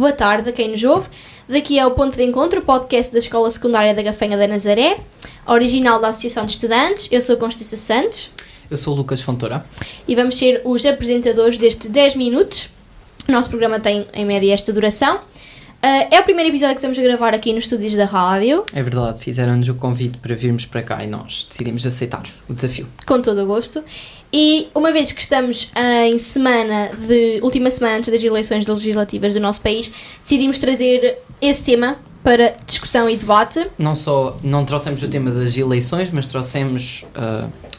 boa tarde a quem nos ouve. Daqui é o Ponto de Encontro, o podcast da Escola Secundária da Gafanha da Nazaré, original da Associação de Estudantes. Eu sou a Constância Santos. Eu sou o Lucas Fontoura. E vamos ser os apresentadores destes 10 minutos. O nosso programa tem, em média, esta duração. É o primeiro episódio que estamos a gravar aqui nos estúdios da rádio. É verdade, fizeram-nos o convite para virmos para cá e nós decidimos aceitar o desafio. Com todo o gosto. E uma vez que estamos em última semana antes das eleições legislativas do nosso país, decidimos trazer esse tema para discussão e debate. Não trouxemos o tema das eleições, mas trouxemos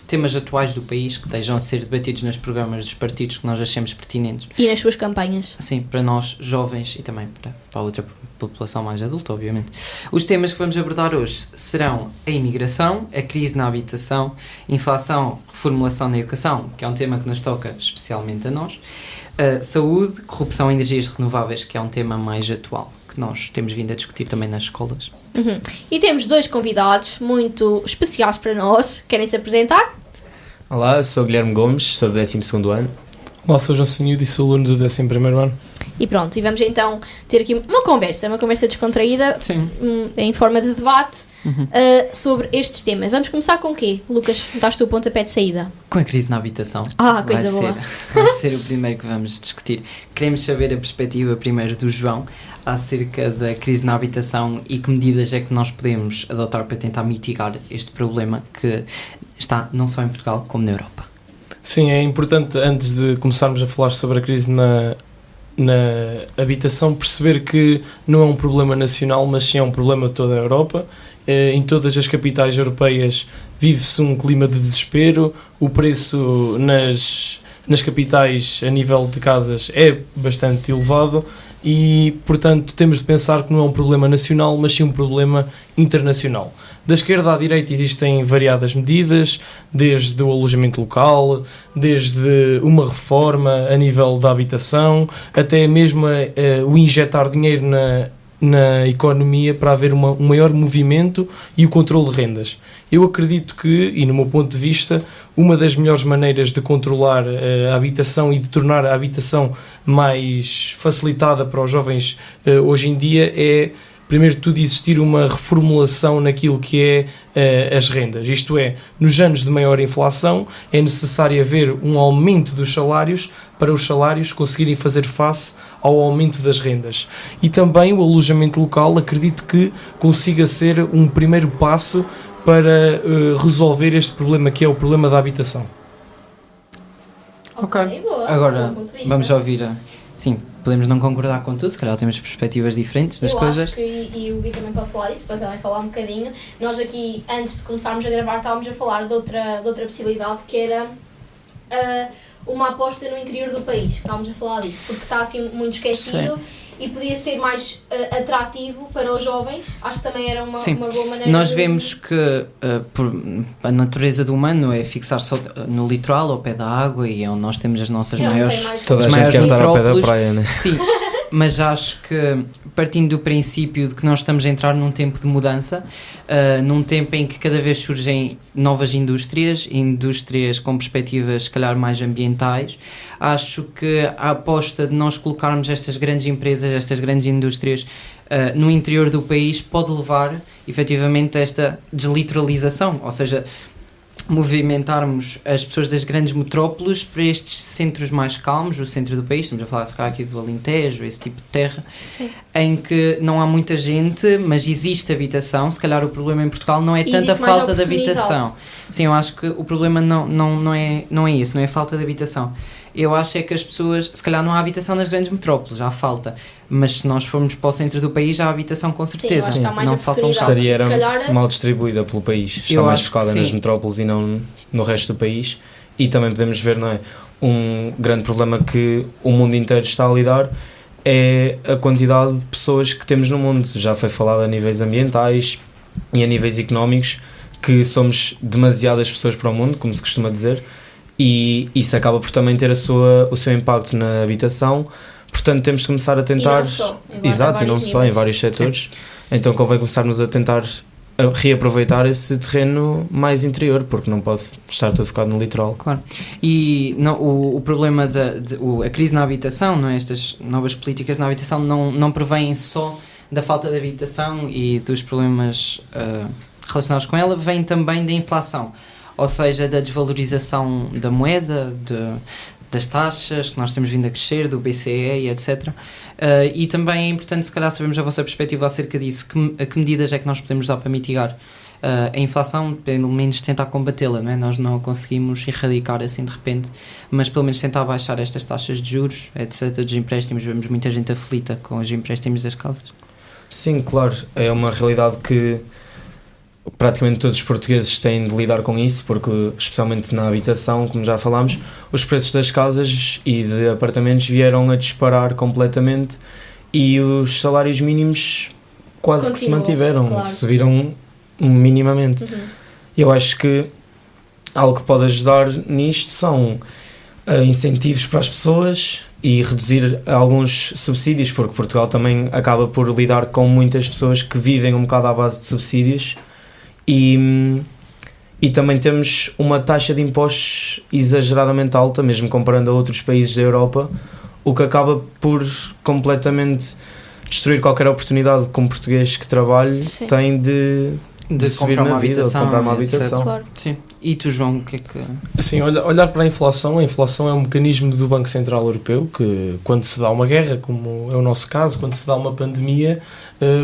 temas atuais do país que estejam a ser debatidos nos programas dos partidos que nós achamos pertinentes. E nas suas campanhas. Sim, para nós jovens e também para a outra população mais adulta, obviamente. Os temas que vamos abordar hoje serão a imigração, a crise na habitação, inflação, reformulação na educação, que é um tema que nos toca especialmente a nós, saúde, corrupção e energias renováveis, que é um tema mais atual, que nós temos vindo a discutir também nas escolas. E temos dois convidados muito especiais para nós. Querem se apresentar? Olá, eu sou o Guilherme Gomes, sou do 12º ano. Olá, sou o João Senhudo e sou aluno do 11º ano. E pronto, e vamos então ter aqui uma conversa descontraída, em forma de debate, sobre estes temas. Vamos começar com o quê? Lucas, dás-te o pontapé de saída? Com a crise na habitação. Coisa boa. Vai ser o primeiro que vamos discutir. Queremos saber a perspectiva primeiro do João acerca da crise na habitação e que medidas é que nós podemos adotar para tentar mitigar este problema que está não só em Portugal como na Europa. Sim, é importante, antes de começarmos a falar sobre a crise na habitação, perceber que não é um problema nacional, mas sim é um problema de toda a Europa. Em todas as capitais europeias vive-se um clima de desespero, o preço nas capitais a nível de casas é bastante elevado e, portanto, temos de pensar que não é um problema nacional, mas sim um problema internacional. Da esquerda à direita existem variadas medidas, desde o alojamento local, desde uma reforma a nível da habitação, até mesmo o injetar dinheiro na economia para haver um maior movimento e o controle de rendas. Eu acredito que, e no meu ponto de vista, uma das melhores maneiras de controlar a habitação e de tornar a habitação mais facilitada para os jovens hoje em dia é, primeiro de tudo, existir uma reformulação naquilo que é as rendas. Isto é, nos anos de maior inflação é necessário haver um aumento dos salários para os salários conseguirem fazer face ao aumento das rendas. E também o alojamento local, acredito que consiga ser um primeiro passo para resolver este problema, que é o problema da habitação. Ok, boa. Agora vamos ouvir Sim, podemos não concordar com tudo, se calhar temos perspectivas diferentes das coisas. Acho que, e o Gui também pode falar disso, depois também falar um bocadinho. Nós aqui, antes de começarmos a gravar, estávamos a falar de outra possibilidade, que era uma aposta no interior do país. Estávamos a falar disso, porque está assim muito esquecido. Sim. E podia ser mais atrativo para os jovens. Acho que também era uma boa maneira. Nós vemos que a natureza do humano é fixar-se no litoral, ao pé da água, e é onde nós temos as nossas maiores. Toda a gente quer estar ao pé da praia, né? Sim, mas acho que, partindo do princípio de que nós estamos a entrar num tempo de mudança, num tempo em que cada vez surgem novas indústrias com perspectivas, se calhar, mais ambientais, acho que a aposta de nós colocarmos estas grandes empresas, estas grandes indústrias no interior do país pode levar, efetivamente, a esta deslitoralização, ou seja, movimentarmos as pessoas das grandes metrópoles para estes centros mais calmos, o centro do país, estamos a falar aqui do Alentejo, esse tipo de terra. Sim. Em que não há muita gente, mas existe habitação. Se calhar o problema em Portugal não é tanta falta de habitação. Sim, eu acho que o problema não é esse, não é a falta de habitação. Eu acho é que as pessoas, se calhar não há habitação nas grandes metrópoles, há falta, mas se nós formos para o centro do país há habitação com certeza. Sim, eu acho que há mais não faltam estaria mal distribuída pelo país, está mais focada nas metrópoles e não no resto do país. E também podemos ver, não é, um grande problema que o mundo inteiro está a lidar é a quantidade de pessoas que temos no mundo. Já foi falado a níveis ambientais e a níveis económicos, que somos demasiadas pessoas para o mundo, como se costuma dizer, e isso acaba por também ter o seu impacto na habitação. Portanto, temos de começar a tentar... E não só, exato, e não só, em vários setores. Então convém começarmos a tentar reaproveitar esse terreno mais interior, porque não pode estar todo focado no litoral. Claro. E não, o problema a crise na habitação, não é? Estas novas políticas na habitação não provêm só da falta de habitação e dos problemas relacionados com ela, vem também da inflação, ou seja, da desvalorização da moeda, das taxas que nós temos vindo a crescer, do BCE e etc. E também é importante, se calhar, sabermos a vossa perspectiva acerca disso. Que medidas é que nós podemos dar para mitigar a inflação, pelo menos tentar combatê-la, não é? Nós não a conseguimos erradicar assim de repente, mas pelo menos tentar baixar estas taxas de juros, etc., dos empréstimos. Vemos muita gente aflita com os empréstimos das casas. Sim, claro, é uma realidade que praticamente todos os portugueses têm de lidar com isso, porque especialmente na habitação, como já falámos, os preços das casas e de apartamentos vieram a disparar completamente e os salários mínimos quase que se mantiveram, claro. Subiram minimamente. Eu acho que algo que pode ajudar nisto são incentivos para as pessoas e reduzir alguns subsídios, porque Portugal também acaba por lidar com muitas pessoas que vivem um bocado à base de subsídios. E também temos uma taxa de impostos exageradamente alta, mesmo comparando a outros países da Europa, o que acaba por completamente destruir qualquer oportunidade que um português que trabalhe tem de subir na vida, de comprar uma habitação. Claro. Sim. E tu, João, o que é que... Assim, olhar para a inflação é um mecanismo do Banco Central Europeu que, quando se dá uma guerra, como é o nosso caso, quando se dá uma pandemia,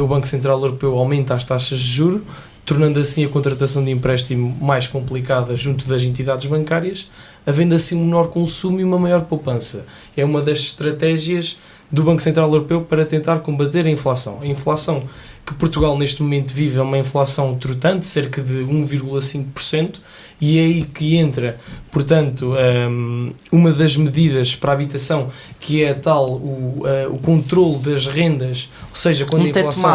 o Banco Central Europeu aumenta as taxas de juros, tornando assim a contratação de empréstimo mais complicada junto das entidades bancárias, havendo assim um menor consumo e uma maior poupança. É uma das estratégias do Banco Central Europeu para tentar combater a inflação. A inflação que Portugal neste momento vive é uma inflação trotante, cerca de 1,5%, e é aí que entra, portanto, uma das medidas para a habitação, que é a tal, o controle das rendas, ou seja, quando a inflação...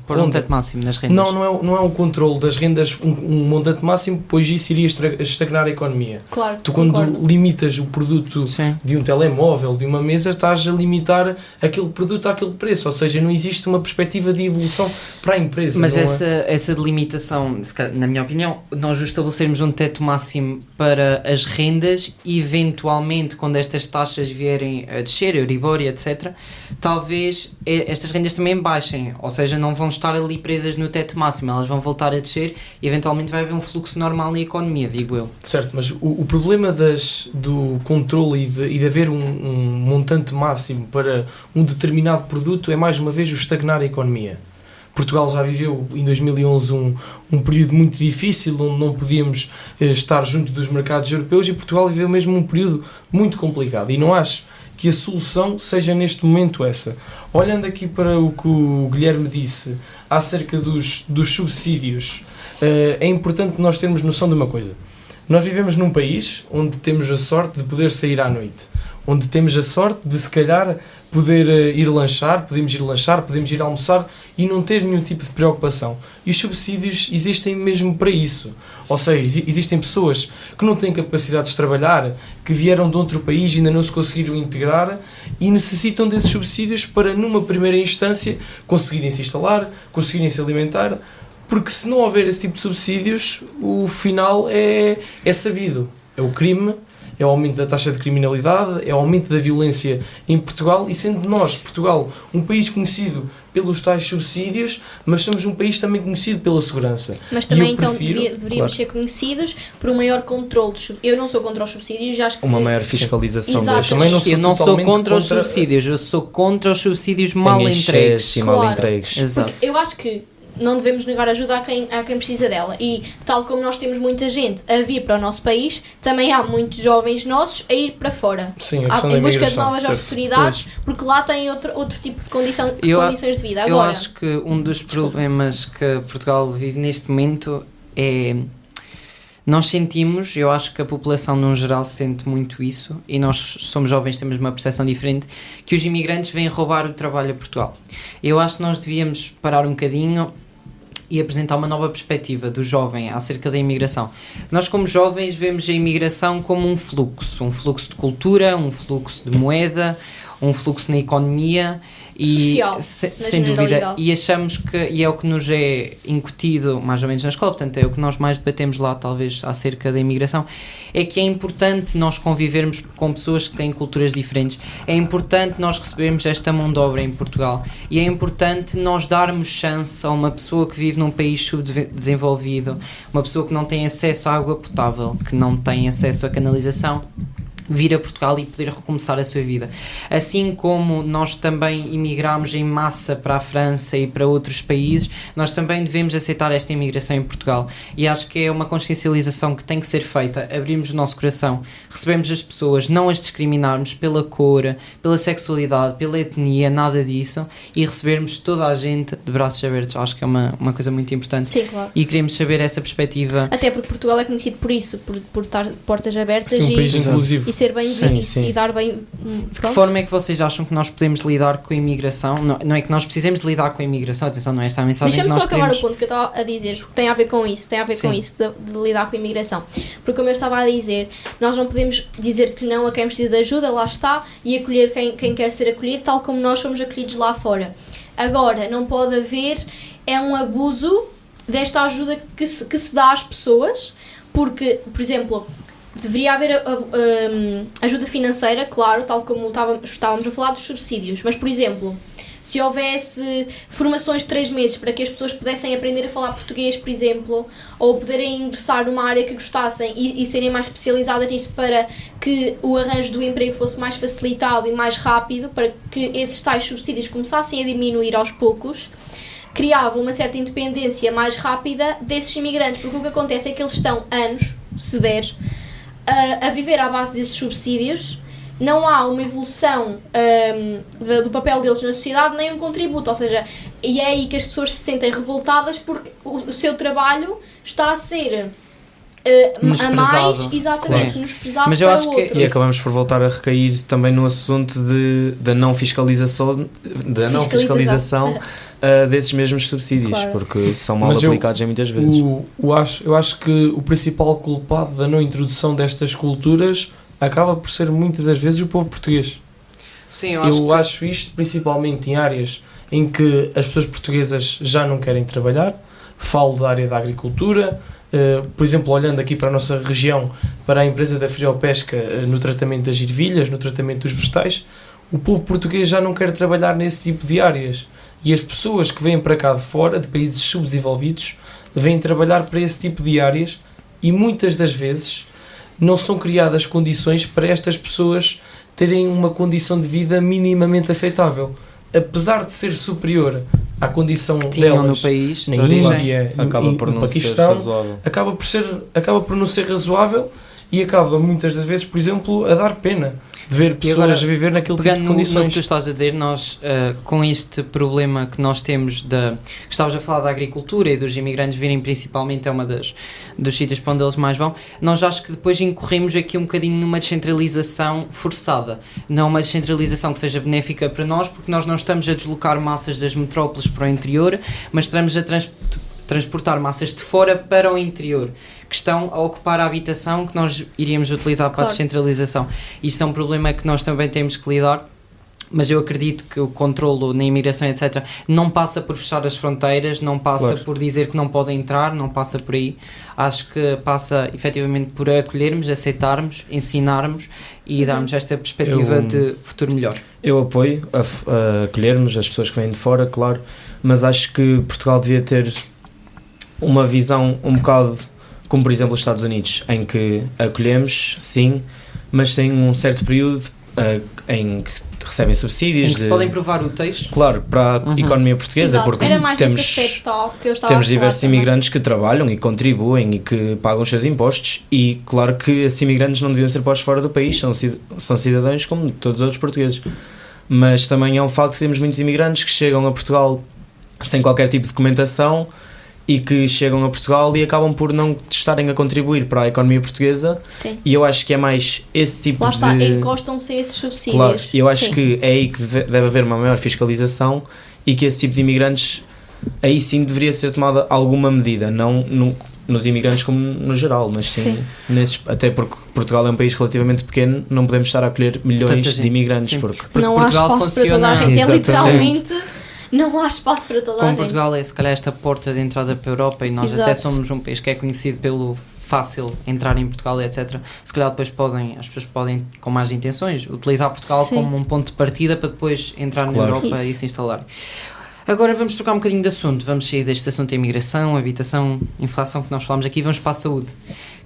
Um teto máximo nas rendas. Não é um controle das rendas, um montante máximo, pois isso iria estagnar a economia. Claro, tu quando limitas o produto de um telemóvel, de uma mesa, estás a limitar aquele produto àquele preço, ou seja, não existe uma perspectiva de evolução para a empresa. Mas essa delimitação, na minha opinião, nós estabelecermos um teto máximo para as rendas e eventualmente quando estas taxas vierem a descer, Euribor e etc, talvez estas rendas também baixem, ou seja, não vão estar ali presas no teto máximo, elas vão voltar a descer e eventualmente vai haver um fluxo normal na economia, digo eu. Certo, mas o problema do controle e de haver um montante máximo para um determinado produto é mais uma vez o estagnar a economia. Portugal já viveu em 2011 um período muito difícil, onde não podíamos estar junto dos mercados europeus, e Portugal viveu mesmo um período muito complicado, e não acho que a solução seja neste momento essa. Olhando aqui para o que o Guilherme disse acerca dos subsídios, é importante nós termos noção de uma coisa. Nós vivemos num país onde temos a sorte de poder sair à noite, onde temos a sorte de, se calhar, poder ir lanchar, podemos ir almoçar e não ter nenhum tipo de preocupação. E os subsídios existem mesmo para isso. Ou seja, existem pessoas que não têm capacidades de trabalhar, que vieram de outro país e ainda não se conseguiram integrar e necessitam desses subsídios para, numa primeira instância, conseguirem se instalar, conseguirem se alimentar, porque se não houver esse tipo de subsídios, o final é sabido. É o crime, é o aumento da taxa de criminalidade, é o aumento da violência em Portugal, e sendo nós, Portugal, um país conhecido pelos tais subsídios, mas somos um país também conhecido pela segurança. Mas também deveríamos ser conhecidos por um maior controle. Eu não sou contra os subsídios, já acho que... Uma maior fiscalização. Eu não sou contra os subsídios, eu sou contra os subsídios mal entregues. Mal entregues. Exato. Eu acho que não devemos negar ajuda a quem precisa dela, e tal como nós temos muita gente a vir para o nosso país, também há muitos jovens nossos a ir para fora. Sim, em busca de novas oportunidades, porque lá têm outro tipo de condições de vida. Agora, eu acho que um dos problemas que Portugal vive neste momento é... Nós sentimos, eu acho que a população num geral sente muito isso, e nós somos jovens, temos uma percepção diferente, que os imigrantes vêm roubar o trabalho a Portugal. Eu acho que nós devíamos parar um bocadinho e apresentar uma nova perspectiva do jovem acerca da imigração. Nós, como jovens, vemos a imigração como um fluxo de cultura, um fluxo de moeda, um fluxo na economia e social, sem dúvida, e achamos que, e é o que nos é incutido mais ou menos na escola, portanto é o que nós mais debatemos lá talvez acerca da imigração, é que é importante nós convivermos com pessoas que têm culturas diferentes, é importante nós recebermos esta mão de obra em Portugal e é importante nós darmos chance a uma pessoa que vive num país subdesenvolvido, uma pessoa que não tem acesso à água potável, que não tem acesso à canalização, vir a Portugal e poder recomeçar a sua vida. Assim como nós também imigramos em massa para a França e para outros países, nós também devemos aceitar esta imigração em Portugal. E acho que é uma consciencialização que tem que ser feita, abrirmos o nosso coração, recebemos as pessoas, não as discriminarmos pela cor, pela sexualidade, pela etnia, nada disso, e recebermos toda a gente de braços abertos. Acho que é uma coisa muito importante. Sim, claro. E queremos saber essa perspectiva. Até porque Portugal é conhecido por isso, por estar de portas abertas. Sim, um país inclusivo. E ser bem e dar bem. De que forma é que vocês acham que nós podemos lidar com a imigração? Não é que nós precisemos de lidar com a imigração, atenção, não é esta a mensagem que nós queremos. Deixa-me só acabar o ponto que eu estava a dizer, porque tem a ver com isso, de lidar com a imigração. Porque como eu estava a dizer, nós não podemos dizer que não a quem precisa de ajuda, lá está, e acolher quem quer ser acolhido, tal como nós somos acolhidos lá fora. Agora, não pode haver um abuso desta ajuda que se dá às pessoas, porque, por exemplo, deveria haver ajuda financeira, claro, tal como estávamos a falar dos subsídios, mas, por exemplo, se houvesse formações de 3 meses para que as pessoas pudessem aprender a falar português, por exemplo, ou poderem ingressar numa área que gostassem e serem mais especializadas nisso para que o arranjo do emprego fosse mais facilitado e mais rápido, para que esses tais subsídios começassem a diminuir aos poucos, criava uma certa independência mais rápida desses imigrantes, porque o que acontece é que eles estão anos, se der, a viver à base desses subsídios, não há uma evolução do papel deles na sociedade, nem um contributo, ou seja, e é aí que as pessoas se sentem revoltadas porque o seu trabalho está a ser a mais, exatamente, menosprezado mas eu para acho outros. que E acabamos por voltar a recair também no assunto da não fiscalização, desses mesmos subsídios, claro, porque são mal aplicados muitas vezes. Eu acho que o principal culpado da não introdução destas culturas acaba por ser muitas das vezes o povo português. Sim, eu acho isto principalmente em áreas em que as pessoas portuguesas já não querem trabalhar. Falo da área da agricultura, por exemplo, olhando aqui para a nossa região, para a empresa da Friopesca, no tratamento das ervilhas, no tratamento dos vegetais, o povo português já não quer trabalhar nesse tipo de áreas. E as pessoas que vêm para cá de fora, de países subdesenvolvidos, vêm trabalhar para esse tipo de áreas e muitas das vezes não são criadas condições para estas pessoas terem uma condição de vida minimamente aceitável. Apesar de ser superior à condição que tinham delas no país, na Índia, no Paquistão, acaba por não ser razoável e acaba muitas das vezes, por exemplo, a dar pena de ver pessoas a viver naquele tipo de condições. No que tu estás a dizer, nós com este problema que nós temos que estavas a falar da agricultura e dos imigrantes virem principalmente é uma dos sítios para onde eles mais vão, nós acho que depois incorremos aqui um bocadinho numa descentralização forçada, não uma descentralização que seja benéfica para nós, porque nós não estamos a deslocar massas das metrópoles para o interior, mas estamos a transportar massas de fora para o interior, que estão a ocupar a habitação que nós iríamos utilizar para a descentralização. Isto é um problema que nós também temos que lidar, mas eu acredito que o controlo na imigração, etc., não passa por fechar as fronteiras, não passa por dizer que não podem entrar, não passa por aí. Acho que passa efetivamente por acolhermos, aceitarmos, ensinarmos e darmos esta perspectiva de futuro melhor. Eu apoio a acolhermos as pessoas que vêm de fora, claro, mas acho que Portugal devia ter uma visão um bocado como, por exemplo, os Estados Unidos, em que acolhemos, sim, mas tem um certo período em que recebem subsídios. Em que se podem provar úteis. Claro, para a economia portuguesa. Exato. Porque era mais temos aspecto que eu estava temos diversos imigrantes que trabalham e contribuem e que pagam os seus impostos e claro que esses imigrantes não deviam ser postos fora do país, são cidadãos como todos os outros portugueses. Mas também é um facto que temos muitos imigrantes que chegam a Portugal sem qualquer tipo de documentação e que chegam a Portugal e acabam por não estarem a contribuir para a economia portuguesa. Sim. E eu acho que é mais esse tipo lá está, encostam-se a esses subsídios. Claro, eu acho que é aí que deve haver uma maior fiscalização e que esse tipo de imigrantes, aí sim deveria ser tomada alguma medida, não nos imigrantes como no geral, mas sim. Até porque Portugal é um país relativamente pequeno, não podemos estar a acolher milhões de imigrantes. Porque não Portugal há espaço para toda a gente, é literalmente... Não há espaço para toda a gente. Portugal é se calhar esta porta de entrada para a Europa e nós até somos um país que é conhecido pelo fácil entrar em Portugal, etc. Se calhar depois as pessoas podem, com mais intenções, utilizar Portugal como um ponto de partida para depois entrar na Europa e se instalar. Agora vamos trocar um bocadinho de assunto, vamos sair deste assunto de imigração, habitação, inflação que nós falámos aqui, vamos para a saúde,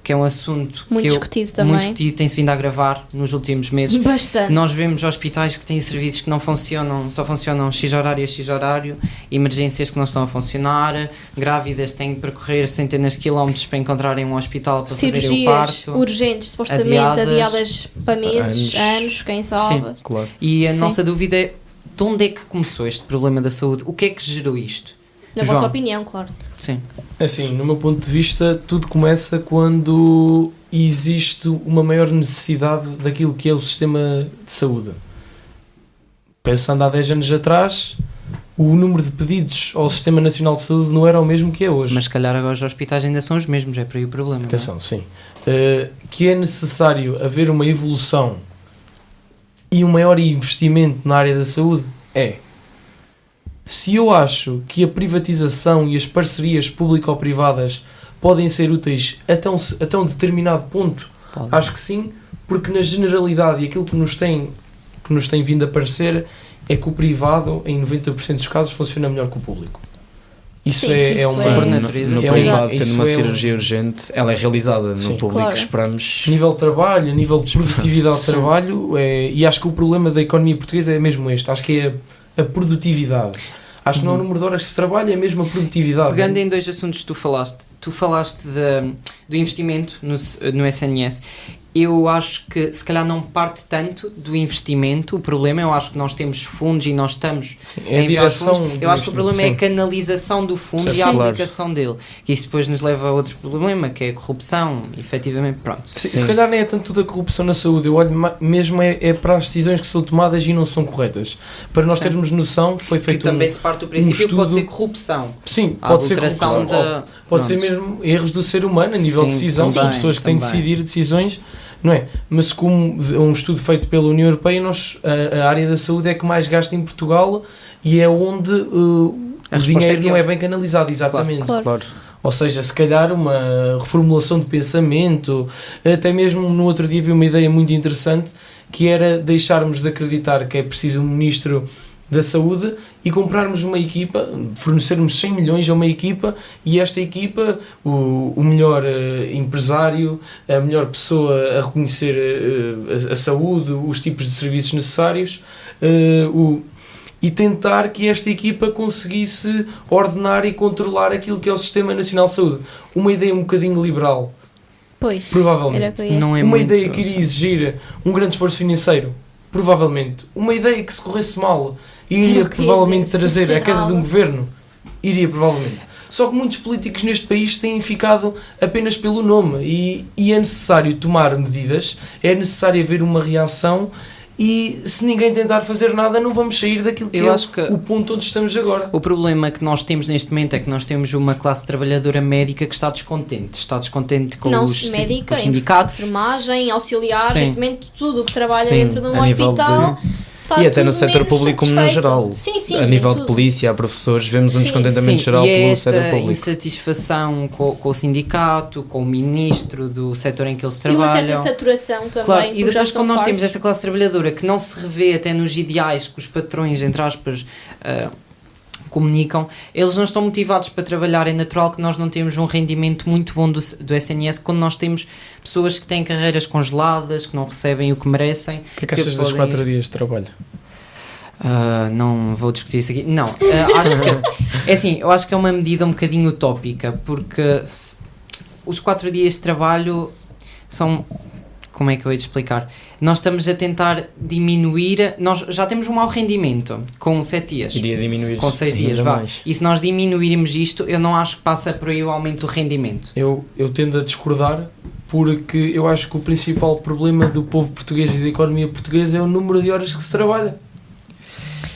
que é um assunto muito discutido também. Muito discutido, tem-se vindo a agravar nos últimos meses. Bastante. Nós vemos hospitais que têm serviços que não funcionam, só funcionam X horário, emergências que não estão a funcionar, grávidas têm que percorrer centenas de quilómetros para encontrarem um hospital para fazer o parto. Urgentes, supostamente adiadas para meses, anos, quem sabe. Sim, claro. E a nossa dúvida é, de onde é que começou este problema da saúde? O que é que gerou isto? Na vossa opinião, claro. Sim. Assim, no meu ponto de vista, tudo começa quando existe uma maior necessidade daquilo que é o sistema de saúde. Pensando há 10 anos atrás, o número de pedidos ao Sistema Nacional de Saúde não era o mesmo que é hoje. Mas se calhar agora os hospitais ainda são os mesmos, é por aí o problema. Atenção, sim. Que é necessário haver uma evolução e um maior investimento na área da saúde se eu acho que a privatização e as parcerias público-privadas podem ser úteis até um determinado ponto, acho que sim, porque na generalidade e aquilo que nos tem vindo a parecer é que o privado, em 90% dos casos, funciona melhor que o público. Isso é uma... Por natureza. No privado, tendo uma cirurgia urgente, ela é realizada. No público, esperamos... A nível de trabalho, a nível de produtividade de trabalho, e acho que o problema da economia portuguesa é mesmo este. Acho que é a produtividade. Acho que não é o número de horas que se trabalha, é mesmo a produtividade. Pegando em dois assuntos que tu falaste do investimento no SNS. Eu acho que se calhar não parte tanto do investimento, o problema, eu acho que nós temos fundos e nós estamos a enviar fundos. Eu acho que o problema é a canalização do fundo e a aplicação dele, que isso depois nos leva a outro problema, que é a corrupção, efetivamente, pronto. Se calhar nem é tanto da corrupção na saúde, eu olho mesmo é para as decisões que são tomadas e não são corretas. Para nós termos noção, foi feito que também se parte do princípio que pode ser corrupção. Sim, pode ser corrupção. Pode ser mesmo erros do ser humano a nível de decisão, de pessoas que têm de decidir decisões. Não é? Mas como um estudo feito pela União Europeia, a área da saúde é que mais gasta em Portugal e é onde o dinheiro não é bem canalizado, exatamente. Claro. Ou seja, se calhar uma reformulação de pensamento, até mesmo no outro dia vi uma ideia muito interessante, que era deixarmos de acreditar que é preciso um ministro da saúde e comprarmos uma equipa, fornecermos 100 milhões a uma equipa e esta equipa, o melhor empresário, a melhor pessoa a reconhecer a saúde, os tipos de serviços necessários e tentar que esta equipa conseguisse ordenar e controlar aquilo que é o Sistema Nacional de Saúde. Uma ideia um bocadinho liberal. Pois, provavelmente. Não é uma muito, ideia que iria exigir um grande esforço financeiro. Provavelmente. Uma ideia que se corresse mal iria provavelmente trazer a queda de um governo. Iria provavelmente. Só que muitos políticos neste país têm ficado apenas pelo nome e é necessário tomar medidas, é necessário haver uma reação e se ninguém tentar fazer nada não vamos sair daquilo que o ponto onde estamos agora. O problema que nós temos neste momento é que nós temos uma classe trabalhadora médica que está descontente com os sindicatos. Enfermagem, auxiliares, neste momento tudo o que trabalha dentro de um hospital. E até no setor público como no geral. Sim, a nível de polícia, há professores, vemos um descontentamento geral pelo setor público. Insatisfação com o sindicato, com o ministro do setor em que eles trabalham. E uma certa saturação também. Claro, e depois quando nós temos esta classe trabalhadora que não se revê até nos ideais que os patrões, entre aspas, comunicam, eles não estão motivados para trabalhar. É natural que nós não temos um rendimento muito bom do SNS quando nós temos pessoas que têm carreiras congeladas, que não recebem o que merecem. O que é que achas dos 4 dias de trabalho? Não vou discutir isso aqui. Não, acho que é assim, eu acho que é uma medida um bocadinho utópica, porque os 4 dias de trabalho são... Como é que eu hei de explicar? Nós estamos a tentar diminuir... Nós já temos um mau rendimento com 7 dias. Iria diminuir com 6 dias, vá. Mais. E se nós diminuirmos isto, eu não acho que passa por aí o aumento do rendimento. Eu tendo a discordar, porque eu acho que o principal problema do povo português e da economia portuguesa é o número de horas que se trabalha.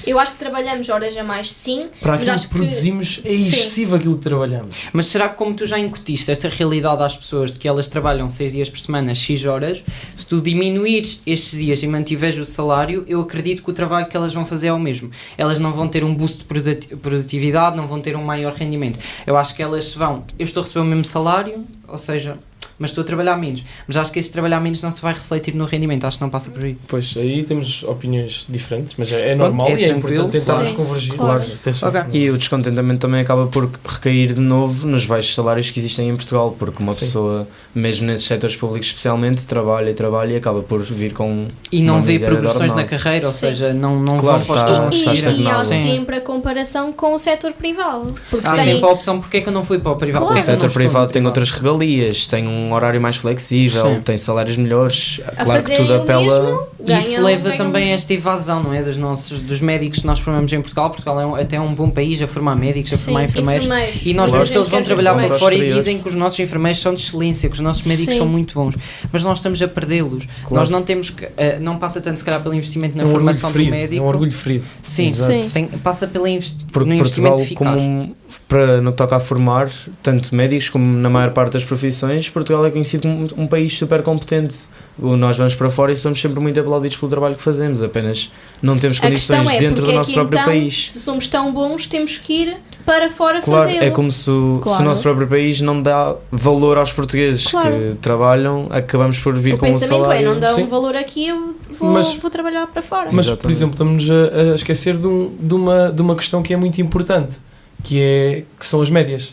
Eu acho que trabalhamos horas a mais, sim. Para mas aquilo acho que produzimos é excessivo aquilo que trabalhamos. Mas será que, como tu já incutiste esta realidade às pessoas de que elas trabalham 6 dias por semana, X horas, se tu diminuires estes dias e mantiveres o salário, eu acredito que o trabalho que elas vão fazer é o mesmo. Elas não vão ter um boost de produtividade, não vão ter um maior rendimento. Eu acho que elas vão... Eu estou a receber o mesmo salário, ou seja... mas estou a trabalhar menos. Mas acho que este trabalhar menos não se vai refletir no rendimento, acho que não passa por aí. Pois, aí temos opiniões diferentes, mas é normal é e é tranquilo. importante tentarmos Sim, convergir. claro. Atenção. Ok. E o descontentamento também acaba por recair de novo nos baixos salários que existem em Portugal, porque uma Sim. pessoa, mesmo nesses setores públicos especialmente, trabalha e acaba por vir com E não uma vê miséria de progressões na ordenado. carreira, ou Sim. seja, não Claro, vão para os está- turnos está E há estagnado. Sim. sempre a comparação com o setor privado. Porque Há tem- sempre a opção, porque é que eu não fui para o privado? Claro. Porque O é que eu não setor estou no privado tem privado? outras regalias, tem um horário mais flexível, Sim. tem salários melhores. A Claro que tudo fazerem o apela. mesmo, Isso leva ganham- também a esta evasão, não é? Dos médicos que nós formamos em Portugal. Portugal é até um bom país a formar médicos, a Sim, formar enfermeiros. enfermeiros. E nós Claro. vemos que eles vão trabalhar enfermeiros. para fora e Exterior. dizem que os nossos enfermeiros são de excelência, que os nossos médicos Sim. são muito bons. Mas nós estamos a perdê-los. Claro. Nós não temos que, não passa tanto se calhar pelo investimento na É um formação orgulho do ferido, médico. é um orgulho ferido. Sim, Exato. sim. Passa pelo Porque no investimento Portugal, de ficar. no que toca a formar, tanto médicos como na maior parte das profissões, Portugal é conhecido como um país super competente. Nós vamos para fora e somos sempre muito aplaudidos pelo trabalho que fazemos, apenas não temos A questão condições é, dentro porque do nosso aqui, próprio então, país. se somos tão bons, temos que ir para fora Claro, fazê-lo. é como se o Claro. nosso próprio país não dá valor aos portugueses Claro. que trabalham, acabamos por vir O com um pensamento salário. é, não dá Sim. um valor aqui, eu vou, Mas- vou trabalhar para fora. Mas, por Exatamente. exemplo, estamos a esquecer de uma questão que é muito importante, que são as médias.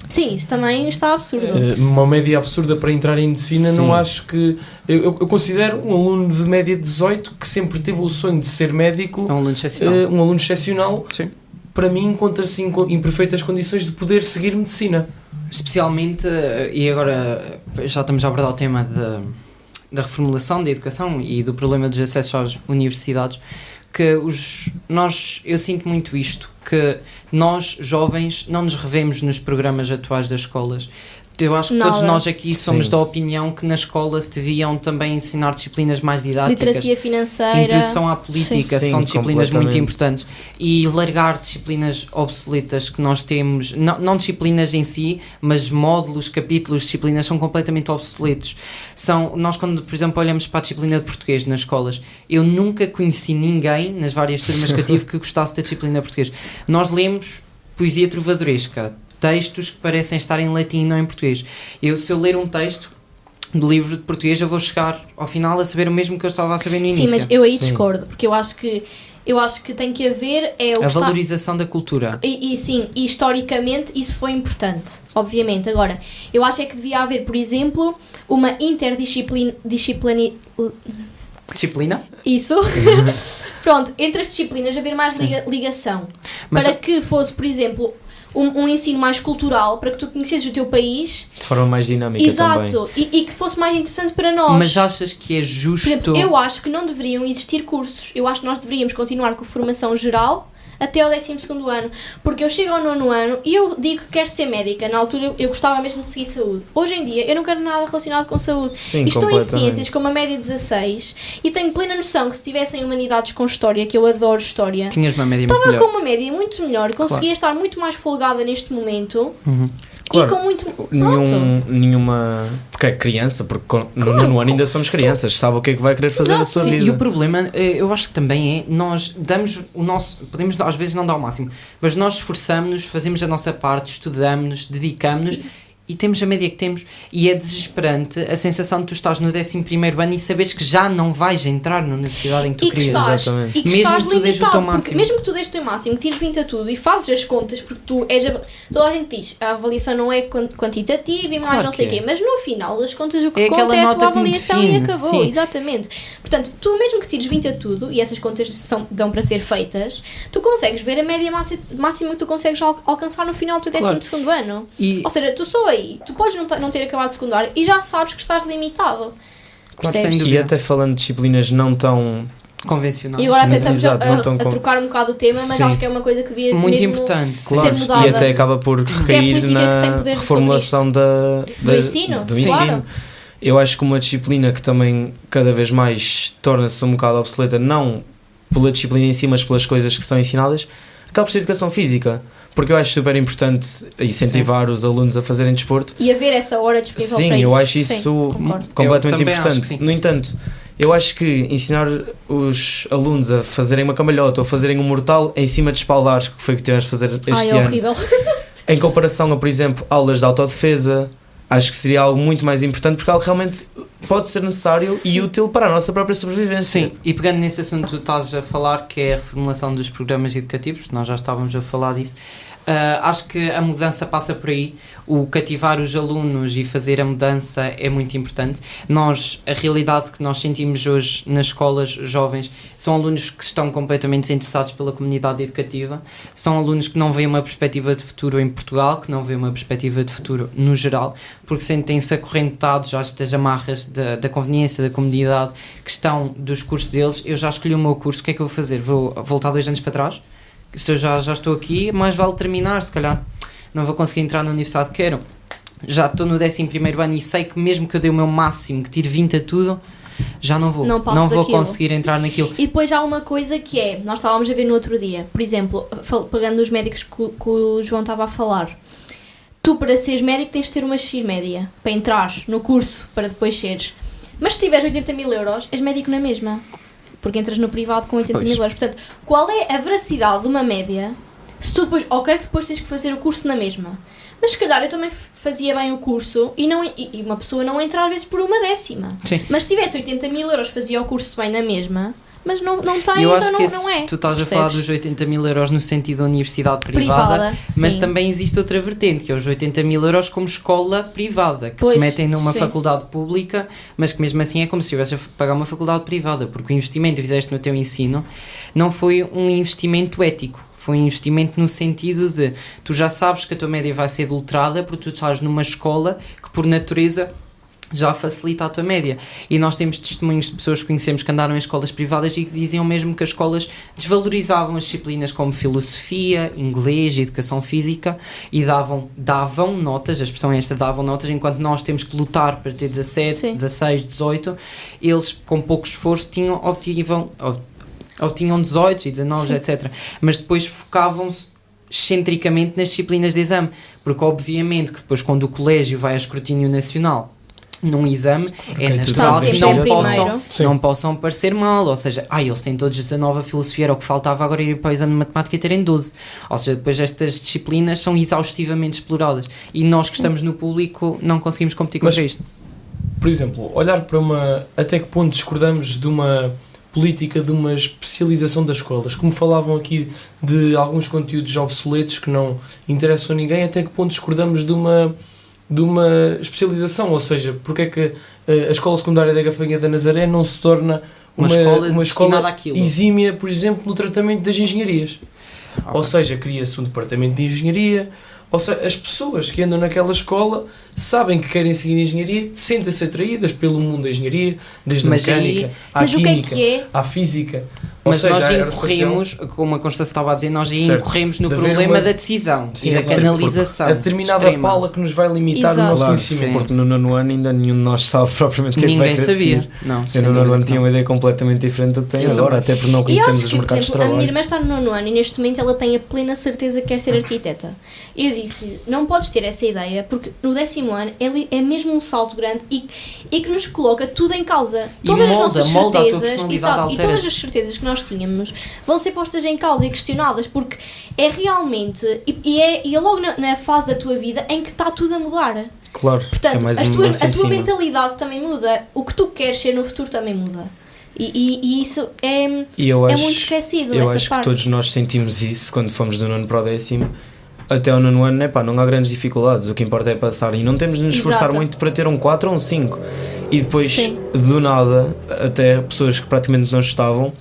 Sim, isso também está absurdo. Uma média absurda para entrar em medicina, Sim. não acho que... Eu considero um aluno de média 18 que sempre teve o sonho de ser médico, É um aluno excepcional. um aluno excepcional, Sim. para mim encontra-se em perfeitas condições de poder seguir medicina. Especialmente, e agora já estamos a abordar o tema da reformulação da educação e do problema dos acessos às universidades, que eu sinto muito isto, que nós, jovens, não nos revemos nos programas atuais das escolas. Eu acho que todos Nada. nós aqui somos Sim. da opinião que na escola se deviam também ensinar disciplinas mais didáticas. Literacia financeira. Introdução à política Sim. são Sim, disciplinas muito completamente. importantes, e largar disciplinas obsoletas que nós temos, não disciplinas em si, mas módulos, capítulos, disciplinas são completamente obsoletos. Nós quando, por exemplo, olhamos para a disciplina de português nas escolas, eu nunca conheci ninguém, nas várias turmas que eu tive, que gostasse da disciplina de português. Nós lemos poesia trovadoresca, textos que parecem estar em latim e não em português. Se eu ler um texto do livro de português, eu vou chegar ao final a saber o mesmo que eu estava a saber no início. Sim, mas eu aí Sim. discordo, porque eu acho que tem que haver é o A que está- valorização da cultura. E sim, historicamente isso foi importante, obviamente. Agora, eu acho é que devia haver, por exemplo, uma interdisciplina... Disciplina? Isso. Pronto, entre as disciplinas haver mais ligação. Mas para que fosse, por exemplo, um ensino mais cultural, para que tu conhecesses o teu país. De forma mais dinâmica também. Exato. E que fosse mais interessante para nós. Mas achas que é Por justo? exemplo, eu acho que não deveriam existir cursos. Eu acho que nós deveríamos continuar com a formação geral até ao 12º ano. Porque eu chego ao 9º ano e eu digo que quero ser médica. Na altura eu gostava mesmo de seguir saúde. Hoje em dia eu não quero nada relacionado com saúde. Sim, Estou em completamente. ciências com uma média 16 e tenho plena noção que se tivessem humanidades com história, que eu adoro história, Tinhas uma média muito estava com melhor. uma média muito melhor, conseguia estar muito mais folgada neste momento Claro. e com muito... Pronto. Nenhuma. Porque é criança, porque no nono ano ainda somos crianças, sabe o que é que vai querer fazer a sua Sim, vida. e o problema, eu acho que também é, nós damos o nosso, podemos às vezes não dar o máximo, mas nós esforçamos-nos, fazemos a nossa parte, estudamos-nos, dedicamos-nos e temos a média que temos, e é desesperante a sensação de tu estás no 11º ano e saberes que já não vais entrar na universidade em que tu E que querias. estás, Exatamente. e que Mesmo estás que tu deixes o limitado, teu porque máximo. mesmo que tu deixes o teu máximo, que tires 20 a tudo e fazes as contas, porque tu és toda a gente diz, a avaliação não é quantitativa e mais Claro não sei o que quê, é. mas no final das contas o que É conta aquela é a nota tua que me avaliação define, e acabou, sim. exatamente. Portanto, tu mesmo que tires 20 a tudo, e essas contas dão para ser feitas, tu consegues ver a média máxima que tu consegues alcançar no final do teu Claro. 12º ano. E, Ou seja, tu só aí, tu podes não ter acabado de secundário e já sabes que estás limitado. claro, Percebes? sem E dúvida, até falando de disciplinas não tão. convencional. E agora até estamos Exato, não tão a trocar um bocado o tema, mas Sim. acho que é uma coisa que devia Muito mesmo importante. ser Claro, mudada. e até acaba por recair política que tem na poder reformulação Do ensino? do Sim. ensino. Claro. Eu acho que uma disciplina que também cada vez mais torna-se um bocado obsoleta, não pela disciplina em si, mas pelas coisas que são ensinadas, acaba por ser educação física. Porque eu acho super importante incentivar os alunos a fazerem desporto. E haver essa hora disponível para Sim, isso. eu acho isso completamente importante. No entanto, eu acho que ensinar os alunos a fazerem uma cambalhota ou a fazerem um mortal em cima de espaldares, que foi o que tivemos a fazer este ano, horrível. em comparação a, por exemplo, aulas de autodefesa, acho que seria algo muito mais importante, porque algo realmente pode ser necessário e útil para a nossa própria sobrevivência. Sim, e pegando nesse assunto que tu estás a falar, que é a reformulação dos programas educativos, nós já estávamos a falar disso, acho que a mudança passa por aí. O cativar os alunos e fazer a mudança é muito importante. A realidade que nós sentimos hoje nas escolas jovens são alunos que estão completamente desinteressados pela comunidade educativa, são alunos que não veem uma perspectiva de futuro em Portugal, que não veem uma perspectiva de futuro no geral, porque sentem-se acorrentados às amarras da conveniência da comunidade, que estão dos cursos deles. Eu já escolhi o meu curso, o que é que eu vou fazer? Vou voltar 2 anos para trás? Se eu já estou aqui, mais vale terminar, se calhar não vou conseguir entrar na universidade que quero. Já estou no 11º ano e sei que mesmo que eu dê o meu máximo, que tire 20 a tudo, já não vou conseguir entrar naquilo. E depois há uma coisa que é, nós estávamos a ver no outro dia, por exemplo, pegando os médicos que o João estava a falar, tu para seres médico tens de ter uma X média, para entrar no curso, para depois seres. Mas se tiveres 80.000 euros, és médico na mesma. Porque entras no privado com 80.000 euros. Portanto, qual é a veracidade de uma média? Se tu depois, ok, que depois tens que fazer o curso na mesma. Mas se calhar eu também fazia bem o curso e uma pessoa não entra às vezes por 1/10. Sim. Mas se tivesse 80.000 euros fazia o curso bem na mesma, mas não tem, eu acho então que não é. Tu estás a falar dos 80.000 euros no sentido da universidade privada, mas também existe outra vertente, que é os 80.000 euros como escola privada, que te metem numa faculdade pública, mas que mesmo assim é como se estivesse a pagar uma faculdade privada, porque o investimento que fizeste no teu ensino não foi um investimento ético. Foi um investimento no sentido de tu já sabes que a tua média vai ser adulterada porque tu estás numa escola que por natureza já facilita a tua média. E nós temos testemunhos de pessoas que conhecemos que andaram em escolas privadas e que diziam mesmo que as escolas desvalorizavam as disciplinas como filosofia, inglês, educação física e davam notas, a expressão é esta, davam notas, enquanto nós temos que lutar para ter 17, 16, 18, eles com pouco esforço obtinham 18 e 19, etc. Mas depois focavam-se excentricamente nas disciplinas de exame, porque obviamente que depois quando o colégio vai a escrutínio nacional num exame, é natural que não possam parecer mal, ou seja, eles têm todos 19 a filosofia, era o que faltava agora ir para o exame de matemática e terem 12. Ou seja, depois estas disciplinas são exaustivamente exploradas e nós que estamos no público não conseguimos competir contra isto. Por exemplo, olhar para até que ponto discordamos de uma política de uma especialização das escolas, como falavam aqui de alguns conteúdos obsoletos que não interessam a ninguém, até que ponto discordamos de uma especialização, ou seja, porque é que a escola secundária da Gafanha da Nazaré não se torna uma escola exímia, por exemplo, no tratamento das engenharias. Okay. Ou seja, cria-se um departamento de engenharia, ou seja, as pessoas que andam naquela escola sabem que querem seguir engenharia, sentem-se atraídas pelo mundo da engenharia, desde a mecânica, à química, à física. Mas nós incorremos, como a Constância estava a dizer, nós incorremos no problema da decisão e da canalização. A determinada pala que nos vai limitar o nosso conhecimento. Porque no nono ano ainda nenhum de nós sabe propriamente o que é que vai crescer. Ninguém sabia. Não, eu no nono ano tinha uma ideia completamente diferente do que tem agora, até porque não conhecemos os mercados de trabalho. A minha irmã está no nono ano e neste momento ela tem a plena certeza que quer ser arquiteta. Eu disse, não podes ter essa ideia porque no 10º ano é mesmo um salto grande e que nos coloca tudo em causa. Todas as nossas certezas e todas as certezas que nós tínhamos vão ser postas em causa e questionadas porque é realmente e é logo na fase da tua vida em que está tudo a mudar. Claro. Portanto, a tua mentalidade também muda, o que tu queres ser no futuro também muda. E isso é muito esquecido. Eu acho que todos nós sentimos isso quando fomos do nono para o 10º. Até ao nono ano, não há grandes dificuldades, o que importa é passar e não temos de nos esforçar muito para ter um 4 ou um 5 e depois do nada, até pessoas que praticamente não estavam,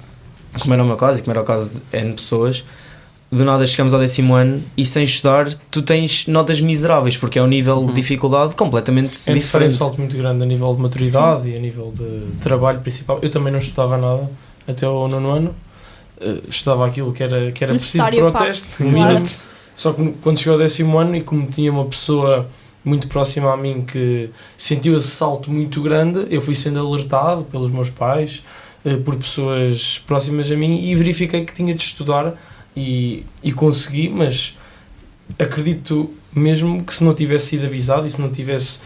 como era o meu caso e como era o caso de N pessoas, do nada chegamos ao 10º ano e sem estudar tu tens notas miseráveis porque é um nível de dificuldade completamente diferente. É um salto muito grande a nível de maturidade e a nível de trabalho principal. Eu também não estudava nada até ao nono ano, estudava aquilo que era preciso para o teste, mínimo. Só que quando cheguei ao 10º ano e como tinha uma pessoa muito próxima a mim que sentiu esse salto muito grande, eu fui sendo alertado pelos meus pais, por pessoas próximas a mim e verifiquei que tinha de estudar e consegui, mas acredito mesmo que se não tivesse sido avisado e se não tivesse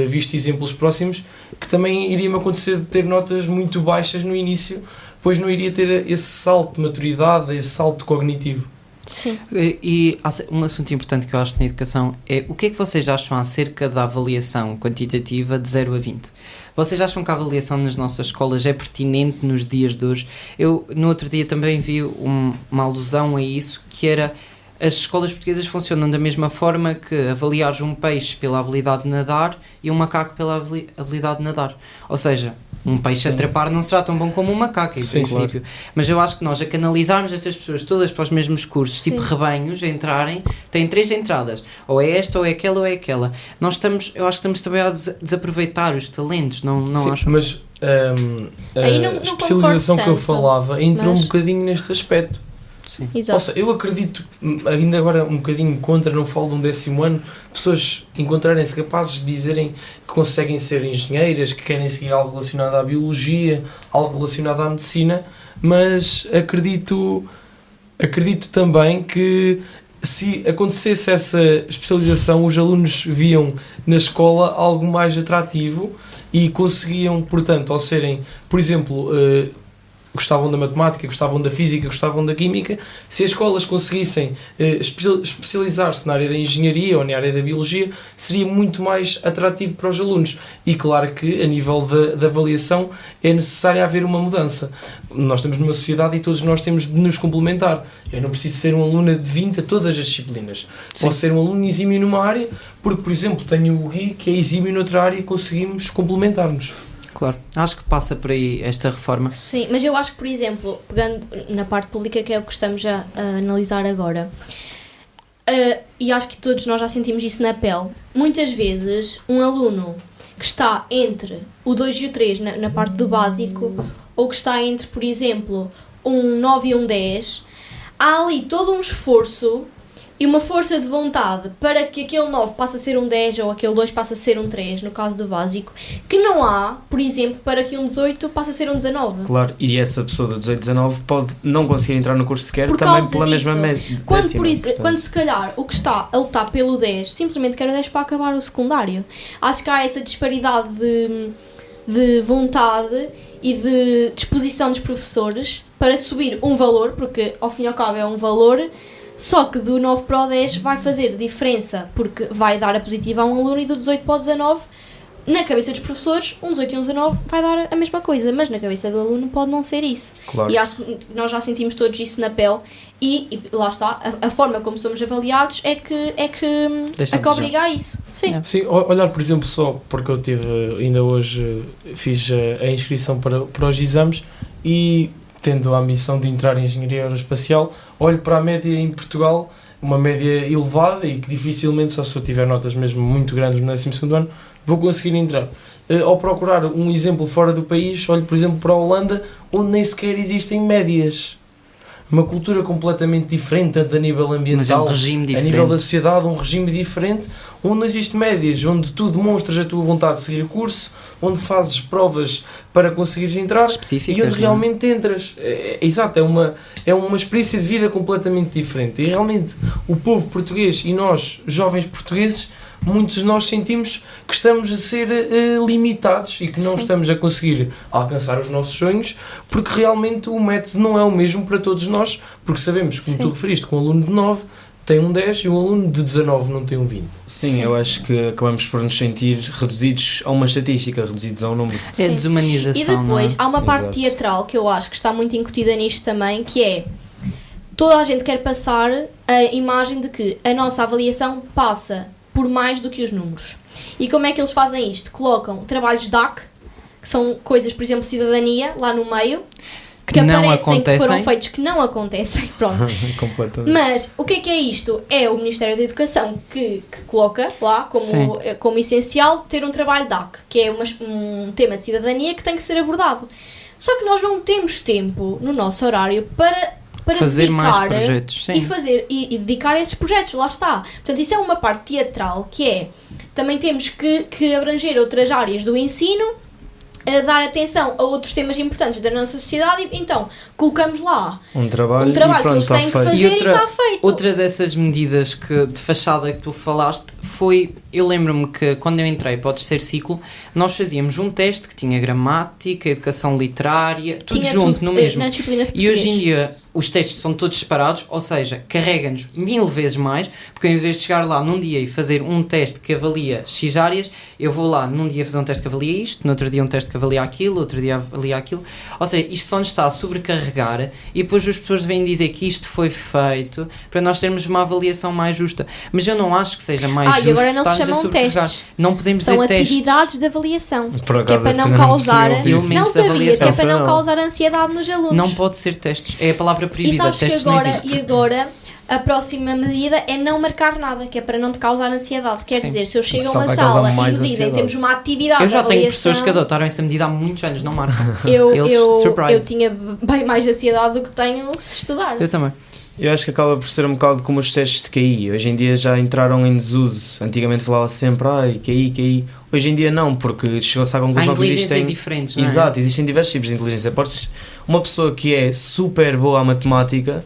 visto exemplos próximos, que também iria-me acontecer de ter notas muito baixas no início, pois não iria ter esse salto de maturidade, esse salto cognitivo. Sim. E um assunto importante que eu acho na educação é o que é que vocês acham acerca da avaliação quantitativa de 0 a 20? Vocês acham que a avaliação nas nossas escolas é pertinente nos dias de hoje? Eu, no outro dia, também vi uma alusão a isso, que era as escolas portuguesas funcionam da mesma forma que avaliares um peixe pela habilidade de nadar e um macaco pela habilidade de nadar. Ou seja, um peixe a trepar não será tão bom como um macaco, em princípio. Claro. Mas eu acho que nós, a canalizarmos essas pessoas todas para os mesmos cursos, tipo rebanhos, entrarem, têm 3 entradas. Ou é esta, ou é aquela, ou é aquela. Eu acho que estamos também a desaproveitar os talentos, não acho? Mas a especialização que eu falava entrou um bocadinho neste aspecto. Sim. Exato. Seja, eu acredito, ainda agora um bocadinho contra, não falo de um 10º ano, pessoas encontrarem-se capazes de dizerem que conseguem ser engenheiras, que querem seguir algo relacionado à biologia, algo relacionado à medicina, mas acredito também que se acontecesse essa especialização, os alunos viam na escola algo mais atrativo e conseguiam, portanto, ao serem, por exemplo, gostavam da matemática, gostavam da física, gostavam da química, se as escolas conseguissem especializar-se na área da engenharia ou na área da biologia, seria muito mais atrativo para os alunos. E claro que, a nível da avaliação, é necessário haver uma mudança. Nós estamos numa sociedade e todos nós temos de nos complementar. Eu não preciso ser um aluno de 20 a todas as disciplinas. Sim. Posso ser um aluno exímio numa área, porque, por exemplo, tenho o Gui, que é exímio noutra área e conseguimos complementar-nos. Claro, acho que passa por aí esta reforma. Sim, mas eu acho que, por exemplo, pegando na parte pública, que é o que estamos a analisar agora, e acho que todos nós já sentimos isso na pele, muitas vezes um aluno que está entre o 2 e o 3 na parte do básico, ou que está entre, por exemplo, um 9 e um 10, há ali todo um esforço e uma força de vontade para que aquele 9 passe a ser um 10 ou aquele 2 passe a ser um 3, no caso do básico, que não há, por exemplo, para que um 18 passe a ser um 19. Claro, e essa pessoa do 18, 19 pode não conseguir entrar no curso sequer também pela mesma média. Quando se calhar o que está a lutar pelo 10 simplesmente quer o 10 para acabar o secundário. Acho que há essa disparidade de vontade e de disposição dos professores para subir um valor, porque ao fim e ao cabo é um valor. Só que do 9 para o 10 vai fazer diferença, porque vai dar a positiva a um aluno, e do 18 para o 19, na cabeça dos professores, um 18 e um 19 vai dar a mesma coisa, mas na cabeça do aluno pode não ser isso. Claro. E acho que nós já sentimos todos isso na pele, e lá está, a forma como somos avaliados é que obriga a isso. Sim. Sim, olhar, por exemplo, só porque eu ainda hoje fiz a inscrição para os exames e, tendo a ambição de entrar em Engenharia Aeroespacial, olho para a média em Portugal, uma média elevada e que dificilmente, só se eu tiver notas mesmo muito grandes no 12º ano, vou conseguir entrar. Ao procurar um exemplo fora do país, olho, por exemplo, para a Holanda, onde nem sequer existem médias. Uma cultura completamente diferente, tanto a nível ambiental, um regime diferente, a nível da sociedade, um regime diferente, onde não existe médias, onde tu demonstras a tua vontade de seguir o curso, onde fazes provas para conseguires entrar e onde realmente entras. Exato, é uma experiência de vida completamente diferente. E realmente o povo português e nós, jovens portugueses, muitos de nós sentimos que estamos a ser limitados e que não estamos a conseguir alcançar os nossos sonhos, porque realmente o método não é o mesmo para todos nós, porque sabemos, como tu referiste, que um aluno de 9 tem um 10 e um aluno de 19 não tem um 20. Sim, eu acho que acabamos por nos sentir reduzidos a uma estatística, reduzidos a um número. É a desumanização. E depois há uma parte teatral que eu acho que está muito incutida nisto também, que é: toda a gente quer passar a imagem de que a nossa avaliação passa por mais do que os números. E como é que eles fazem isto? Colocam trabalhos DAC, que são coisas, por exemplo, cidadania, lá no meio, que não aparecem, acontecem. que foram feitos, que não acontecem, pronto. Completamente. Mas o que é isto? É o Ministério da Educação que coloca lá como essencial ter um trabalho DAC, que é um tema de cidadania que tem que ser abordado. Só que nós não temos tempo no nosso horário para fazer dedicar mais projetos, sim. E dedicar a esses projetos, lá está. Portanto, isso é uma parte teatral, que é, também temos que abranger outras áreas do ensino, a dar atenção a outros temas importantes da nossa sociedade, e então colocamos lá um trabalho e pronto, que eles têm que fazer e está feito. Outra dessas medidas de fachada que tu falaste foi, eu lembro-me que quando eu entrei para o terceiro ciclo, nós fazíamos um teste que tinha gramática, educação literária, tudo junto no mesmo. Na disciplina de E hoje português. em dia os testes são todos separados, ou seja, carrega-nos 1000 vezes mais, porque em vez de chegar lá num dia e fazer um teste que avalia X áreas, eu vou lá num dia fazer um teste que avalia isto, no outro dia um teste que avalia aquilo, outro dia avalia aquilo. Ou seja, isto só nos está a sobrecarregar e depois as pessoas vêm dizer que isto foi feito para nós termos uma avaliação mais justa. Mas eu não acho que seja mais justo. E agora não se estar-nos a chamam sobrecarregar. testes. Não podemos São dizer testes. atividades de avaliação. Por Que é acaso, para essa não ainda causar. percebi. Elementos Não de sabia, que avaliação. é para não Não. causar ansiedade nos alunos. Não pode ser testes. É a palavra E proibida. sabes que Testes não agora, existe. e agora a próxima medida é não marcar nada, que é para não te causar ansiedade. Quer Sim. dizer, se eu chego a Só uma vai causar sala mais e me dizem ansiedade. temos uma atividade Eu já de tenho avaliação, professores que adotaram essa medida há muitos anos, não marcam. eu Surprise. tinha bem mais ansiedade do que tenho se estudar. Eu também. Eu acho que acaba por ser um bocado como os testes de QI. Hoje em dia já entraram em desuso. Antigamente falava sempre, QI. Hoje em dia não, porque chegou-se à Há conclusão que inteligências existem... diferentes, não é? Exato, existem diversos tipos de inteligência. Uma pessoa que é super boa à matemática,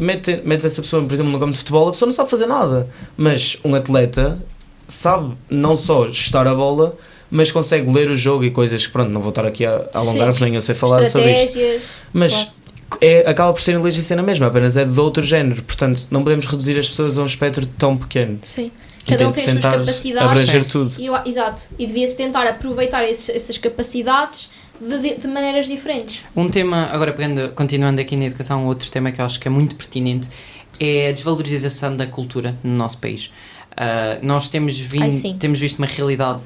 metes essa pessoa, por exemplo, no campo de futebol, a pessoa não sabe fazer nada. Mas um atleta sabe não só chutar a bola, mas consegue ler o jogo e coisas que, pronto, não vou estar aqui a alongar, Sim. porque nem eu sei falar sobre isto. Estratégias. Mas Claro. acaba por ser inteligência na mesma, apenas é de outro género. Portanto, não podemos reduzir as pessoas a um espectro tão pequeno. Sim. E Cada um tem-se tem as suas tentar capacidades. abranger tudo. Exato. E devia-se tentar aproveitar essas capacidades de maneiras diferentes. Um tema, agora continuando aqui na educação, outro tema que eu acho que é muito pertinente é a desvalorização da cultura no nosso país. Nós temos visto uma realidade,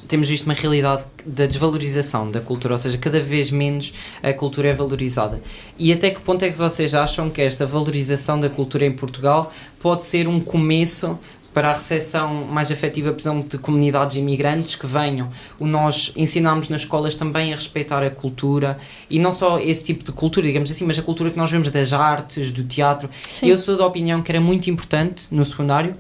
temos visto uma realidade da desvalorização da cultura, ou seja, cada vez menos a cultura é valorizada. E até que ponto é que vocês acham que esta valorização da cultura em Portugal pode ser um começo para a recepção mais afetiva, por exemplo, de comunidades imigrantes que venham? Nós ensinamos nas escolas também a respeitar a cultura, e não só esse tipo de cultura, digamos assim, mas a cultura que nós vemos das artes, do teatro. Sim. Eu sou da opinião que era muito importante no secundário.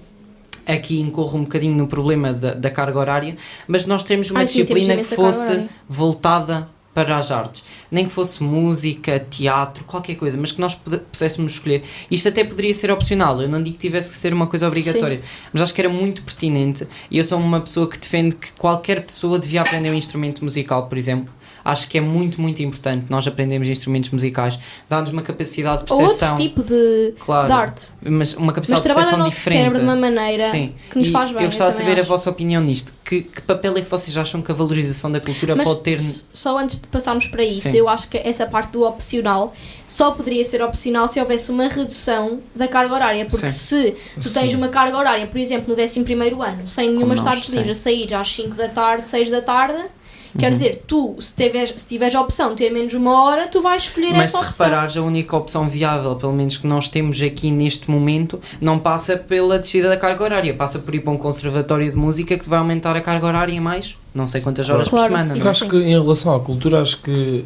Aqui incorro um bocadinho no problema da carga horária, mas nós temos uma disciplina que fosse voltada para as artes, nem que fosse música, teatro, qualquer coisa, mas que nós pudéssemos escolher. Isto até poderia ser opcional, eu não digo que tivesse que ser uma coisa obrigatória. Sim. Mas acho que era muito pertinente, e eu sou uma pessoa que defende que qualquer pessoa devia aprender um instrumento musical, por exemplo. Acho que é muito, muito importante nós aprendermos instrumentos musicais, dá-nos uma capacidade de percepção. Ou outro tipo de arte. Mas uma capacidade de trabalha percepção o nosso diferente. cérebro de uma maneira que nos faz bem. Eu gostava de saber a vossa opinião nisto. Que papel é que vocês acham que a valorização da cultura pode ter? Só antes de passarmos para isso, Sim. eu acho que essa parte do opcional só poderia ser opcional se houvesse uma redução da carga horária. Porque se tu tens uma carga horária, por exemplo, no 11º ano, sem nenhumas tardes livres, a sair às 5 da tarde, 6 da tarde... Quer dizer, tu, se tiveres a opção de ter menos uma hora, tu vais escolher essa opção. Mas se reparares, a única opção viável, pelo menos que nós temos aqui neste momento, não passa pela descida da carga horária, passa por ir para um conservatório de música que te vai aumentar a carga horária mais não sei quantas horas por semana. Eu acho que em relação à cultura, acho que,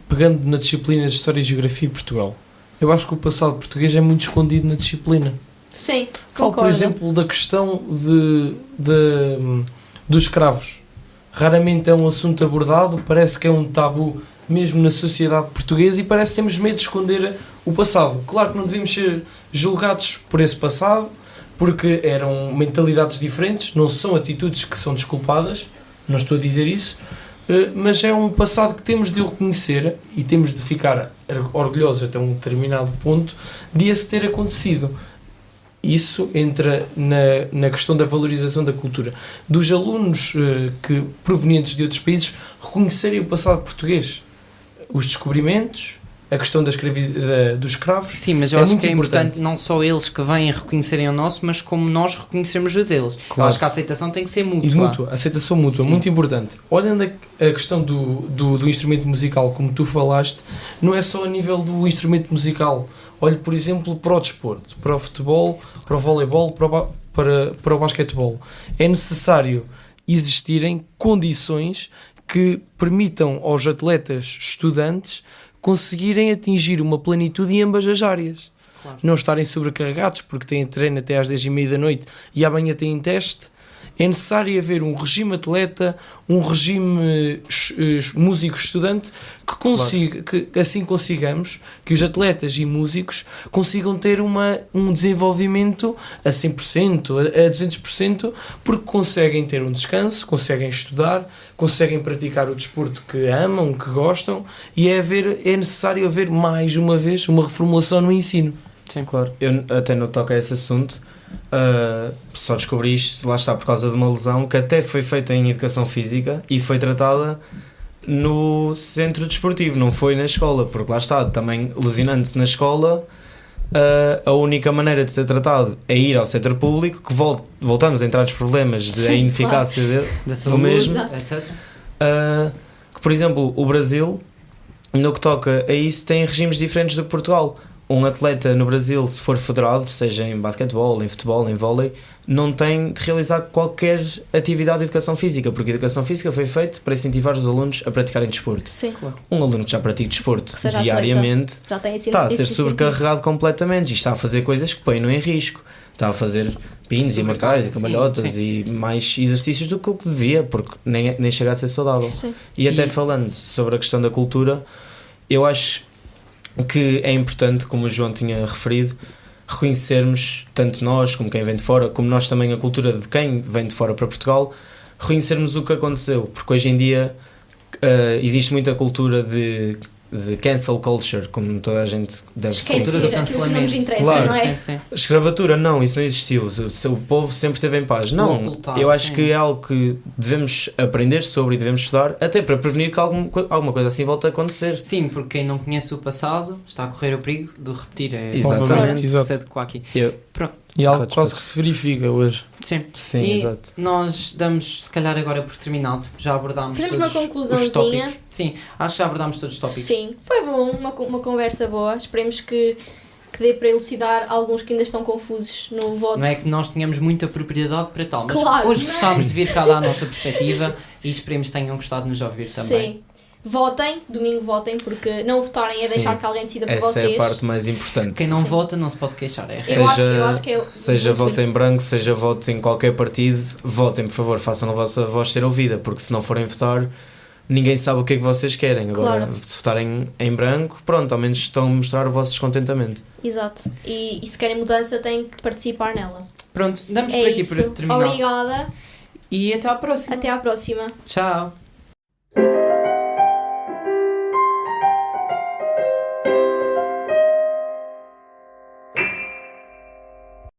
pegando na disciplina de História e Geografia de Portugal, eu acho que o passado português é muito escondido na disciplina. Sim, falo, concordo. por exemplo, da questão dos escravos. Raramente é um assunto abordado, parece que é um tabu mesmo na sociedade portuguesa e parece que temos medo de esconder o passado. Claro que não devemos ser julgados por esse passado, porque eram mentalidades diferentes, não são atitudes que são desculpadas, não estou a dizer isso, mas é um passado que temos de reconhecer e temos de ficar orgulhosos até um determinado ponto de esse ter acontecido. Isso entra na questão da valorização da cultura. Dos alunos provenientes de outros países reconhecerem o passado português. Os descobrimentos, a questão dos escravos. Sim, mas eu acho que é importante não só eles que vêm reconhecerem o nosso, mas como nós reconhecermos o deles. Claro. Eu acho que a aceitação tem que ser mútua. E mútua, aceitação mútua, sim, muito importante. Olhando a questão do instrumento musical, como tu falaste, não é só a nível do instrumento musical. Olhe, por exemplo, para o desporto, para o futebol, para o voleibol, para o basquetebol. É necessário existirem condições que permitam aos atletas estudantes conseguirem atingir uma plenitude em ambas as áreas. Claro. Não estarem sobrecarregados porque têm treino até às 10h30 da noite e amanhã têm teste. é necessário haver um regime atleta, um regime músico-estudante que consiga, que assim consigamos que os atletas e músicos consigam ter um desenvolvimento a 100%, a 200%, porque conseguem ter um descanso, conseguem estudar, conseguem praticar o desporto que amam, que gostam, e é necessário haver mais uma vez uma reformulação no ensino. Sim, claro. Eu até não toco a esse assunto, só descobri isto, lá está, por causa de uma lesão que até foi feita em educação física e foi tratada no centro desportivo, não foi na escola, porque lá está, também lesionando-se na escola, a única maneira de ser tratado é ir ao centro público, que voltamos a entrar nos problemas da ineficácia do mesmo, etc. Que, por exemplo, o Brasil, no que toca a isso, tem regimes diferentes do que Portugal. Um atleta no Brasil, se for federado, seja em basquetebol, em futebol, em vôlei, não tem de realizar qualquer atividade de educação física, porque a educação física foi feita para incentivar os alunos a praticarem desporto. Sim. Um aluno que já pratica desporto diariamente está a ser sobrecarregado completamente e está a fazer coisas que põem-no em risco. Está a fazer pins e mortais e cambalhotas e mais exercícios do que o que devia, porque nem chega a ser saudável. Sim. E até falando sobre a questão da cultura, eu acho que é importante, como o João tinha referido, reconhecermos, tanto nós como quem vem de fora, como nós também a cultura de quem vem de fora para Portugal, reconhecermos o que aconteceu, porque hoje em dia existe muita cultura de cancel culture, como toda a gente deve saber. Esquecer aquilo que não nos interessa, claro, não é? Sim. Escravatura, não, isso não existiu. O povo sempre esteve em paz. Não, ocultar, eu acho que é algo que devemos aprender sobre e devemos estudar, até para prevenir que alguma coisa assim volte a acontecer. Sim, porque quem não conhece o passado está a correr o perigo de o repetir. Exatamente. Exato. Aqui. Pronto. E algo quase que se verifica hoje. Sim, Sim, exato. Nós damos, se calhar, agora por terminado. Já abordámos Fazemos todos uma conclusãozinha. os tópicos. Sim, acho que já abordámos todos os tópicos. Sim, foi bom, uma conversa boa. Esperemos que dê para elucidar alguns que ainda estão confusos no voto. Não é que nós tenhamos muita propriedade para tal, mas Claro, hoje não é? gostámos de vir cá dar a nossa perspectiva e esperemos que tenham gostado de nos ouvir também. Sim. Votem, domingo votem, porque não votarem é deixar que alguém decida por Essa vocês. é a parte mais importante. Quem não vota não se pode queixar. É Eu acho que é seja voto em branco, seja voto em qualquer partido, votem, por favor, façam a vossa voz ser ouvida, porque se não forem votar, ninguém sabe o que é que vocês querem. Agora, se votarem em branco, pronto, ao menos estão a mostrar o vosso descontentamento. Exato. E se querem mudança, têm que participar nela. Pronto, damos É por aqui isso. para terminar. Obrigada. E até à próxima. Até à próxima. Tchau.